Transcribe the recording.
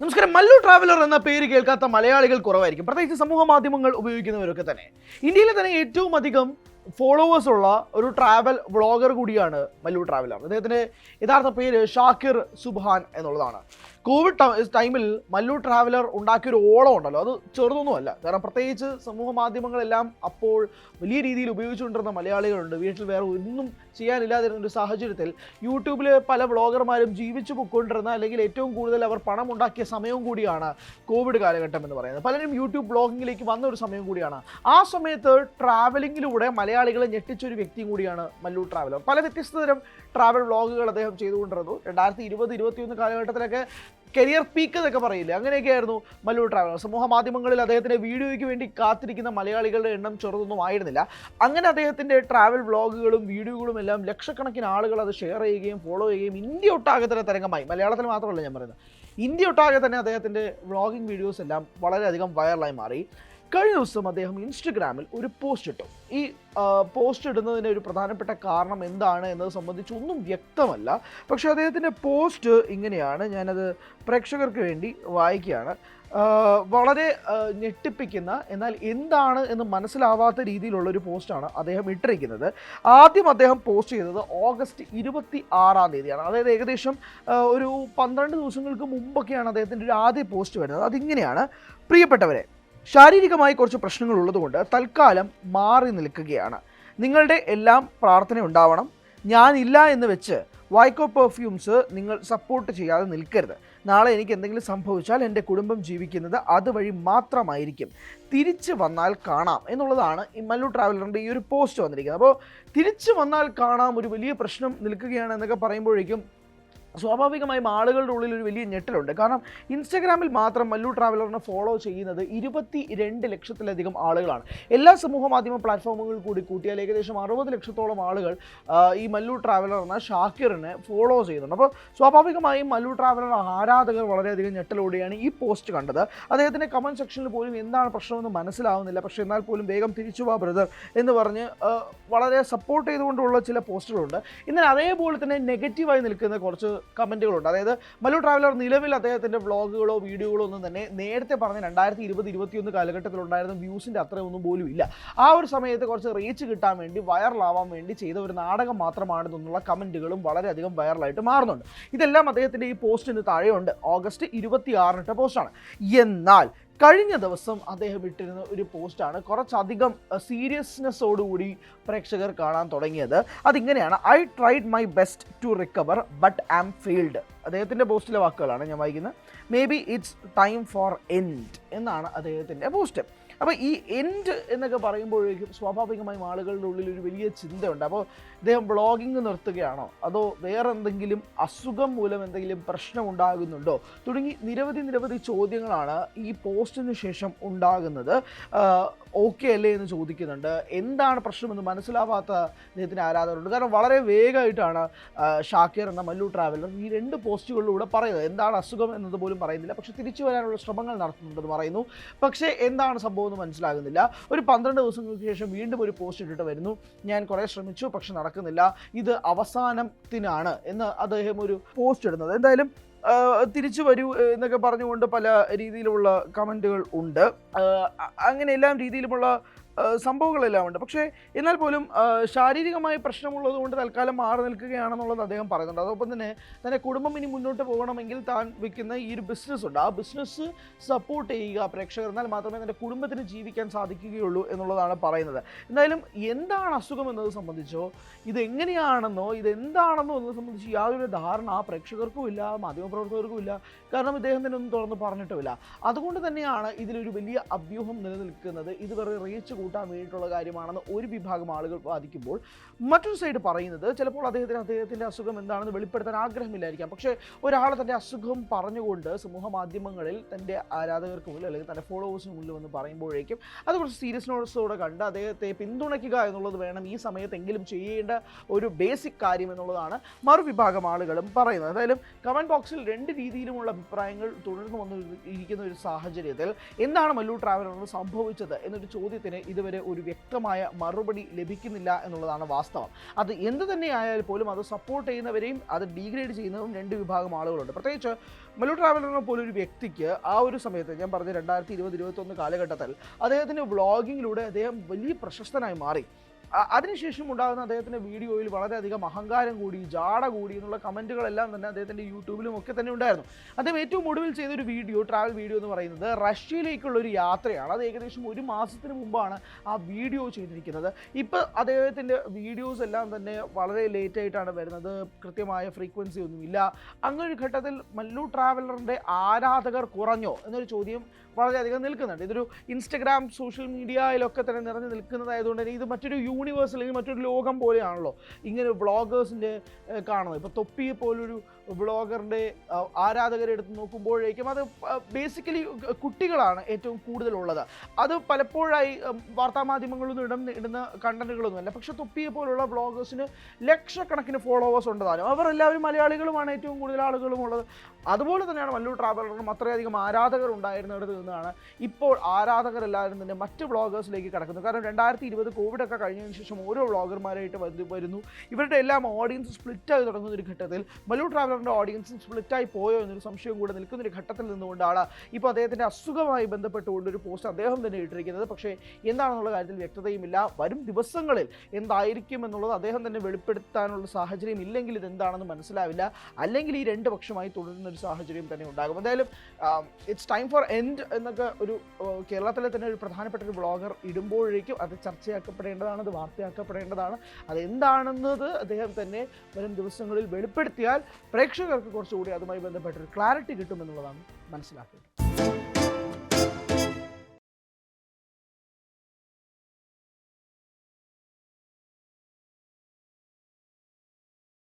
നമസ്കാരം. മല്ലു ട്രാവലർ എന്ന പേര് കേൾക്കാത്ത മലയാളികൾ കുറവായിരിക്കും, പ്രത്യേകിച്ച് സമൂഹ മാധ്യമങ്ങൾ ഉപയോഗിക്കുന്നവരൊക്കെ തന്നെ. ഇന്ത്യയിലെ തന്നെ ഏറ്റവും അധികം ഫോളോവേഴ്സ് ഉള്ള ഒരു ട്രാവൽ വ്ളോഗർ കൂടിയാണ് മല്ലു ട്രാവലർ. അദ്ദേഹത്തിൻ്റെ യഥാർത്ഥ പേര് ഷാക്കിർ സുബ്ഹാൻ എന്നുള്ളതാണ്. കോവിഡ് ടൈമിൽ മല്ലു ട്രാവലർ ഉണ്ടാക്കിയൊരു ഓളം ഉണ്ടല്ലോ, അത് ചെറുതൊന്നുമല്ല. കാരണം പ്രത്യേകിച്ച് സമൂഹ മാധ്യമങ്ങളെല്ലാം അപ്പോൾ വലിയ രീതിയിൽ ഉപയോഗിച്ചുകൊണ്ടിരുന്ന മലയാളികളുണ്ട്. വീട്ടിൽ വേറെ ഒന്നും ചെയ്യാനില്ലാതിരുന്ന ഒരു സാഹചര്യത്തിൽ യൂട്യൂബിൽ പല വ്ളോഗർമാരും ജീവിച്ചു പൊയ്ക്കൊണ്ടിരുന്ന, അല്ലെങ്കിൽ ഏറ്റവും കൂടുതൽ അവർ പണം ഉണ്ടാക്കിയ സമയവും കൂടിയാണ് കോവിഡ് കാലഘട്ടം എന്ന് പറയുന്നത്. പലരും യൂട്യൂബ് ബ്ലോഗിങ്ങിലേക്ക് വന്ന ഒരു സമയം കൂടിയാണ്. ആ സമയത്ത് ട്രാവലിങ്ങിലൂടെ മലയാളികളെ ഞെട്ടിച്ചൊരു വ്യക്തിയും കൂടിയാണ് മല്ലു ട്രാവലർ. പല വ്യത്യസ്തതരം ട്രാവൽ വ്ളോഗുകൾ അദ്ദേഹം ചെയ്തുകൊണ്ടിരുന്നു. 2020-21 കാലഘട്ടത്തിലൊക്കെ കരിയർ പീക്ക് എന്നൊക്കെ പറയില്ലേ, അങ്ങനെയൊക്കെയായിരുന്നു മല്ലു ട്രാവലർ. സമൂഹ മാധ്യമങ്ങളിൽ അദ്ദേഹത്തിൻ്റെ വീഡിയോയ്ക്ക് വേണ്ടി കാത്തിരിക്കുന്ന മലയാളികളുടെ എണ്ണം ചെറുതൊന്നും ആയിരുന്നില്ല. അങ്ങനെ അദ്ദേഹത്തിൻ്റെ ട്രാവൽ വ്ളോഗുകളും വീഡിയോകളും എല്ലാം ലക്ഷക്കണക്കിന് ആളുകൾ അത് ഷെയർ ചെയ്യുകയും ഫോളോ ചെയ്യുകയും ഇന്ത്യ ഒട്ടാകെ തന്നെ തരംഗമായി. മലയാളത്തിൽ മാത്രമല്ല ഞാൻ പറയുന്നത്, ഇന്ത്യ ഒട്ടാകെ തന്നെ അദ്ദേഹത്തിൻ്റെ വ്ളോഗിങ് വീഡിയോസ് എല്ലാം വളരെയധികം വൈറലായി മാറി. കഴിഞ്ഞ ദിവസം അദ്ദേഹം ഇൻസ്റ്റഗ്രാമിൽ ഒരു പോസ്റ്റ് ഇട്ടു. ഈ പോസ്റ്റ് ഇടുന്നതിൻ്റെ ഒരു പ്രധാനപ്പെട്ട കാരണം എന്താണ് എന്നത് സംബന്ധിച്ച് ഒന്നും വ്യക്തമല്ല. പക്ഷേ അദ്ദേഹത്തിൻ്റെ പോസ്റ്റ് ഇങ്ങനെയാണ്, ഞാനത് പ്രേക്ഷകർക്ക് വേണ്ടി വായിക്കുകയാണ്. വളരെ ഞെട്ടിപ്പിക്കുന്ന, എന്നാൽ എന്താണ് എന്ന് മനസ്സിലാവാത്ത രീതിയിലുള്ളൊരു പോസ്റ്റാണ് അദ്ദേഹം ഇട്ടിരിക്കുന്നത്. ആദ്യം അദ്ദേഹം പോസ്റ്റ് ചെയ്തത് ഓഗസ്റ്റ് 26-ാം തീയതിയാണ്. അതായത് ഏകദേശം ഒരു 12 ദിവസങ്ങൾക്ക് മുമ്പൊക്കെയാണ് അദ്ദേഹത്തിൻ്റെ ഒരു ആദ്യ പോസ്റ്റ് വരുന്നത്. അതിങ്ങനെയാണ്: പ്രിയപ്പെട്ടവരെ, ശാരീരികമായി കുറച്ച് പ്രശ്നങ്ങൾ ഉള്ളതുകൊണ്ട് തൽക്കാലം മാറി നിൽക്കുകയാണ്. നിങ്ങളുടെ എല്ലാം പ്രാർത്ഥന ഉണ്ടാവണം. ഞാനില്ല എന്ന് വെച്ച് വൈക്കോ പെർഫ്യൂംസ് നിങ്ങൾ സപ്പോർട്ട് ചെയ്യാതെ നിൽക്കരുത്. നാളെ എനിക്ക് എന്തെങ്കിലും സംഭവിച്ചാൽ എൻ്റെ കുടുംബം ജീവിക്കുന്നത് അതുവഴി മാത്രമായിരിക്കും. തിരിച്ച് വന്നാൽ കാണാം എന്നുള്ളതാണ് ഈ മല്ലു ട്രാവലറിൻ്റെ ഈ ഒരു പോസ്റ്റ് വന്നിരിക്കുന്നത്. അപ്പോൾ തിരിച്ച് വന്നാൽ കാണാം, ഒരു വലിയ പ്രശ്നം നിൽക്കുകയാണ് എന്നൊക്കെ പറയുമ്പോഴേക്കും സ്വാഭാവികമായും ആളുകളുടെ ഉള്ളിൽ ഒരു വലിയ ഞെട്ടലുണ്ട്. കാരണം ഇൻസ്റ്റഗ്രാമിൽ മാത്രം മല്ലു ട്രാവലറിനെ ഫോളോ ചെയ്യുന്നത് 22 ലക്ഷത്തിലധികം ആളുകളാണ്. എല്ലാ സമൂഹ മാധ്യമ പ്ലാറ്റ്ഫോമുകൾ കൂടി കൂട്ടിയാൽ ഏകദേശം 60 ലക്ഷത്തോളം ആളുകൾ ഈ മല്ലു ട്രാവലർ എന്ന ഷാക്കിറിനെ ഫോളോ ചെയ്യുന്നുണ്ട്. അപ്പോൾ സ്വാഭാവികമായും മല്ലു ട്രാവലർ ആരാധകർ വളരെയധികം ഞെട്ടലോടെയാണ് ഈ പോസ്റ്റ് കണ്ടത്. അദ്ദേഹത്തിൻ്റെ കമൻറ്റ് സെക്ഷനിൽ പോലും എന്താണ് പ്രശ്നമെന്ന് മനസ്സിലാവുന്നില്ല. പക്ഷേ എന്നാൽ പോലും വേഗം തിരിച്ചു വാ ബ്രദർ എന്ന് പറഞ്ഞ് വളരെ സപ്പോർട്ട് ചെയ്തുകൊണ്ടുള്ള ചില പോസ്റ്റുകളുണ്ട്. എന്നാൽ അതേപോലെ തന്നെ നെഗറ്റീവായി നിൽക്കുന്ന കുറച്ച് കമൻറ്റുകളുണ്ട്. അതായത് മല്ലു ട്രാവലർ നിലവിൽ അദ്ദേഹത്തിൻ്റെ വ്ളോഗുകളോ വീഡിയോകളോ ഒന്നും തന്നെ നേരത്തെ പറഞ്ഞ 2020-21 കാലഘട്ടത്തിലുണ്ടായിരുന്ന വ്യൂസിൻ്റെ അത്രയൊന്നും പോലും ഇല്ല. ആ ഒരു സമയത്ത് കുറച്ച് റീച്ച് കിട്ടാൻ വേണ്ടി, വൈറലാവാൻ വേണ്ടി ചെയ്ത ഒരു നാടകം മാത്രമാണെന്നുള്ള കമൻറ്റുകളും വളരെയധികം വൈറലായിട്ട് മാറുന്നുണ്ട്. ഇതെല്ലാം അദ്ദേഹത്തിൻ്റെ ഈ പോസ്റ്റിന് താഴെയുണ്ട്. ഓഗസ്റ്റ് 26-ന് ഇട്ട പോസ്റ്റാണ്. എന്നാൽ കഴിഞ്ഞ ദിവസം അദ്ദേഹം ഇട്ടിരുന്ന ഒരു പോസ്റ്റാണ് കുറച്ചധികം സീരിയസ്നെസ്സോടുകൂടി പ്രേക്ഷകർ കാണാൻ തുടങ്ങിയത്. അതിങ്ങനെയാണ്: I tried my best to recover but I am failed. അദ്ദേഹത്തിൻ്റെ പോസ്റ്റിലെ വാക്കുകളാണ് ഞാൻ വായിക്കുന്നത്. Maybe it's time for end എന്നാണ് അദ്ദേഹത്തിൻ്റെ പോസ്റ്റ്. അപ്പോൾ ഈ എൻഡ് എന്നൊക്കെ പറയുമ്പോഴേക്കും സ്വാഭാവികമായും ആളുകളുടെ ഉള്ളിൽ ഒരു വലിയ ചിന്തയുണ്ട്. അപ്പോൾ ഇദ്ദേഹം വ്ളോഗിങ് നിർത്തുകയാണോ, അതോ വേറെ എന്തെങ്കിലും അസുഖം മൂലം എന്തെങ്കിലും പ്രശ്നമുണ്ടാകുന്നുണ്ടോ തുടങ്ങി നിരവധി ചോദ്യങ്ങളാണ് ഈ പോസ്റ്റിന് ശേഷം ഉണ്ടാകുന്നത്. ഓക്കെ അല്ലേ എന്ന് ചോദിക്കുന്നുണ്ട്. എന്താണ് പ്രശ്നമെന്ന് മനസ്സിലാവാത്ത അദ്ദേഹത്തിൻ്റെ ആരാധകരുണ്ട്. കാരണം വളരെ വേഗമായിട്ടാണ് ഷാക്കിർ എന്ന മല്ലു ട്രാവലർ ഈ 2 പോസ്റ്റുകളിലൂടെ പറയുന്നത്. എന്താണ് അസുഖം എന്നത് പോലും പറയുന്നില്ല, പക്ഷേ തിരിച്ചു വരാനുള്ള ശ്രമങ്ങൾ നടത്തുന്നുണ്ടെന്ന് പറയുന്നു. പക്ഷേ എന്താണ് സംഭവം എന്ന് മനസ്സിലാകുന്നില്ല. ഒരു 12 ദിവസങ്ങൾക്ക് ശേഷം വീണ്ടും ഒരു പോസ്റ്റ് ഇട്ടിട്ട് വരുന്നു: ഞാൻ കുറേ ശ്രമിച്ചു, പക്ഷെ നടക്കുന്നില്ല, ഇത് അവസാനത്തിനാണ് എന്ന് അദ്ദേഹം ഒരു പോസ്റ്റ് ഇടുന്നത്. എന്തായാലും തിരിച്ചു വരൂ എന്നൊക്കെ പറഞ്ഞുകൊണ്ട് പല രീതിയിലുള്ള കമൻറ്റുകൾ ഉണ്ട്. അങ്ങനെ എല്ലാം രീതിയിലുമുള്ള സംഭവങ്ങളെല്ലാം ഉണ്ട്. പക്ഷേ എന്നാൽ പോലും ശാരീരികമായി പ്രശ്നമുള്ളത് കൊണ്ട് തൽക്കാലം മാറി നിൽക്കുകയാണെന്നുള്ളത് അദ്ദേഹം പറയുന്നുണ്ട്. അതോടൊപ്പം തന്നെ തൻ്റെ കുടുംബം ഇനി മുന്നോട്ട് പോകണമെങ്കിൽ താൻ വിൽക്കുന്ന ഈ ഒരു ബിസിനസ് ഉണ്ട്, ആ ബിസിനസ് സപ്പോർട്ട് ചെയ്യുക പ്രേക്ഷകർ, എന്നാൽ മാത്രമേ തൻ്റെ കുടുംബത്തിന് ജീവിക്കാൻ സാധിക്കുകയുള്ളൂ എന്നുള്ളതാണ് പറയുന്നത്. എന്തായാലും എന്താണ് അസുഖം എന്നത് സംബന്ധിച്ചോ, ഇതെങ്ങനെയാണെന്നോ ഇതെന്താണെന്നോ എന്നത് സംബന്ധിച്ച് യാതൊരു ധാരണ ആ പ്രേക്ഷകർക്കും ഇല്ല, മാധ്യമപ്രവർത്തകർക്കും ഇല്ല. കാരണം ഇദ്ദേഹം തന്നെ ഒന്നും തുറന്ന് പറഞ്ഞിട്ടുമില്ല. അതുകൊണ്ട് തന്നെയാണ് ഇതിലൊരു വലിയ അഭ്യൂഹം നിലനിൽക്കുന്നത്. ഇത് വെറുതെ റീച്ച് കൂട്ടാൻ വേണ്ടിയിട്ടുള്ള കാര്യമാണെന്ന് ഒരു വിഭാഗം ആളുകൾ വാദിക്കുമ്പോൾ, മറ്റൊരു സൈഡ് പറയുന്നത് ചിലപ്പോൾ അദ്ദേഹത്തിൻ്റെ അസുഖം എന്താണെന്ന് വെളിപ്പെടുത്താൻ ആഗ്രഹമില്ലായിരിക്കാം. പക്ഷേ ഒരാൾ തൻ്റെ അസുഖം പറഞ്ഞുകൊണ്ട് സമൂഹ മാധ്യമങ്ങളിൽ തൻ്റെ ആരാധകർക്ക് മുന്നിൽ അല്ലെങ്കിൽ തൻ്റെ ഫോളോവേഴ്സിന് മുന്നിൽ വന്ന് പറയുമ്പോഴേക്കും അത് കുറച്ച് സീരിയസ്നെസ്സോടെ കണ്ട് അദ്ദേഹത്തെ പിന്തുണയ്ക്കുക എന്നുള്ളത് വേണം ഈ സമയത്തെങ്കിലും ചെയ്യേണ്ട ഒരു ബേസിക് കാര്യം എന്നുള്ളതാണ് മറുവിഭാഗം ആളുകളും പറയുന്നത്. എന്തായാലും കമൻറ്റ് ബോക്സിൽ 2 രീതിയിലുമുള്ള അഭിപ്രായങ്ങൾ തുടർന്ന് വന്നിരിക്കുന്ന ഒരു സാഹചര്യത്തിൽ എന്താണ് മല്ലു ട്രാവലറിന് സംഭവിച്ചത് എന്നൊരു ചോദ്യത്തിന് ഇതുവരെ ഒരു വ്യക്തമായ മറുപടി ലഭിക്കുന്നില്ല എന്നുള്ളതാണ് വാസ്തവം. അത് എന്ത് തന്നെ ആയാലും പോലും അത് സപ്പോർട്ട് ചെയ്യുന്നവരെയും അത് ഡീഗ്രേഡ് ചെയ്യുന്നതും രണ്ട് വിഭാഗം ആളുകളുണ്ട്. പ്രത്യേകിച്ച് മല്ലു ട്രാവലറിനെ പോലൊരു വ്യക്തിക്ക് ആ ഒരു സമയത്ത് ഞാൻ പറഞ്ഞ 2020-2021 കാലഘട്ടത്തിൽ അദ്ദേഹത്തിൻ്റെ വ്ളോഗിങ്ങിലൂടെ അദ്ദേഹം വലിയ പ്രശസ്തനായി മാറി. അതിനുശേഷം ഉണ്ടാകുന്ന അദ്ദേഹത്തിൻ്റെ വീഡിയോയിൽ വളരെയധികം അഹങ്കാരം കൂടി, ജാട കൂടി എന്നുള്ള കമൻറ്റുകളെല്ലാം തന്നെ അദ്ദേഹത്തിൻ്റെ യൂട്യൂബിലും ഒക്കെ തന്നെ ഉണ്ടായിരുന്നു. അദ്ദേഹം ഏറ്റവും ഒടുവിൽ ചെയ്തൊരു വീഡിയോ, ട്രാവൽ വീഡിയോ എന്ന് പറയുന്നത് റഷ്യയിലേക്കുള്ളൊരു യാത്രയാണ്. അത് ഏകദേശം 1 മാസത്തിന് മുമ്പാണ് ആ വീഡിയോ ചെയ്തിരിക്കുന്നത്. ഇപ്പോൾ അദ്ദേഹത്തിൻ്റെ വീഡിയോസ് എല്ലാം തന്നെ വളരെ ലേറ്റായിട്ടാണ് വരുന്നത്, കൃത്യമായ ഫ്രീക്വൻസി ഒന്നുമില്ല. അങ്ങനൊരു ഘട്ടത്തിൽ മല്ലു ട്രാവലറിൻ്റെ ആരാധകർ കുറഞ്ഞോ എന്നൊരു ചോദ്യം വളരെയധികം നിൽക്കുന്നുണ്ട്. ഇതൊരു ഇൻസ്റ്റഗ്രാം, സോഷ്യൽ മീഡിയയിലൊക്കെ തന്നെ നിറഞ്ഞു നിൽക്കുന്നതായതുകൊണ്ട് തന്നെ ഇത് മറ്റൊരു യൂണിവേഴ്സ് അല്ലെങ്കിൽ മറ്റൊരു ലോകം പോലെയാണല്ലോ ഇങ്ങനെ വ്ളോഗേഴ്സിൻ്റെ കാണുന്നത്. ഇപ്പോൾ തൊപ്പിയെ പോലൊരു വ്ളോഗറിൻ്റെ ആരാധകരെ എടുത്ത് നോക്കുമ്പോഴേക്കും അത് ബേസിക്കലി കുട്ടികളാണ് ഏറ്റവും കൂടുതലുള്ളത്. അത് പലപ്പോഴായി വാർത്താമാധ്യമങ്ങളൊന്നും ഇടുന്ന കണ്ടന്റുകളൊന്നുമല്ല. പക്ഷെ തൊപ്പിയെ പോലുള്ള വ്ളോഗേഴ്സിന് ലക്ഷക്കണക്കിന് ഫോളോവേഴ്സ് ഉണ്ടതാനും അവർ എല്ലാവരും മലയാളികളുമാണ്, ഏറ്റവും കൂടുതൽ ആളുകളും ഉള്ളത്. അതുപോലെ തന്നെയാണ് മല്ലു ട്രാവലറിനും അത്രയധികം ആരാധകർ ഉണ്ടായിരുന്നിടത്ത് നിന്നാണ് ഇപ്പോൾ ആരാധകരെല്ലാവരും തന്നെ മറ്റ് വ്ളോഗേഴ്സിലേക്ക് കടക്കുന്നത്. കാരണം 2020 കോവിഡൊക്കെ കഴിഞ്ഞതിന് ശേഷം ഓരോ വ്ളോഗർമാരായിട്ട് വരുന്നു. ഇവരുടെ എല്ലാം ഓഡിയൻസ് സ്പ്ലിറ്റായി തുടങ്ങുന്ന ഒരു ഘട്ടത്തിൽ മല്ലു ട്രാവലറിൻ്റെ ഓഡിയൻസ് സ്പ്ലിറ്റായി പോയോ എന്നൊരു സംശയം കൂടെ നിൽക്കുന്നൊരു ഘട്ടത്തിൽ നിന്നുകൊണ്ടാണ് ഇപ്പോൾ അദ്ദേഹത്തിൻ്റെ അസുഖമായി ബന്ധപ്പെട്ടുകൊണ്ട് ഒരു പോസ്റ്റ് അദ്ദേഹം തന്നെ ഇട്ടിരിക്കുന്നത്. പക്ഷേ എന്താണെന്നുള്ള കാര്യത്തിൽ വ്യക്തതയുമില്ല. വരും ദിവസങ്ങളിൽ എന്തായിരിക്കും എന്നുള്ളത് അദ്ദേഹം തന്നെ വെളിപ്പെടുത്താനുള്ള സാഹചര്യം ഇല്ലെങ്കിൽ ഇതെന്താണെന്ന് മനസ്സിലാവില്ല. അല്ലെങ്കിൽ ഈ രണ്ട് പക്ഷമായി തുടരുന്ന ഒരു സാഹചര്യം തന്നെ ഉണ്ടാകും. എന്തായാലും ഇറ്റ്സ് ടൈം ഫോർ എൻഡ് എന്നൊക്കെ ഒരു കേരളത്തിലെ തന്നെ ഒരു പ്രധാനപ്പെട്ട ഒരു വ്ളോഗർ ഇടുമ്പോഴേക്കും അത് ചർച്ചയാക്കപ്പെടേണ്ടതാണ്, അത് വാർത്തയാക്കപ്പെടേണ്ടതാണ്. അതെന്താണെന്നത് അദ്ദേഹം തന്നെ വരും ദിവസങ്ങളിൽ വെളിപ്പെടുത്തിയാൽ പ്രേക്ഷകർക്ക് കുറച്ചുകൂടി അതുമായി ബന്ധപ്പെട്ടൊരു ക്ലാരിറ്റി കിട്ടുമെന്നുള്ളതാണ് മനസ്സിലാക്കിയത്.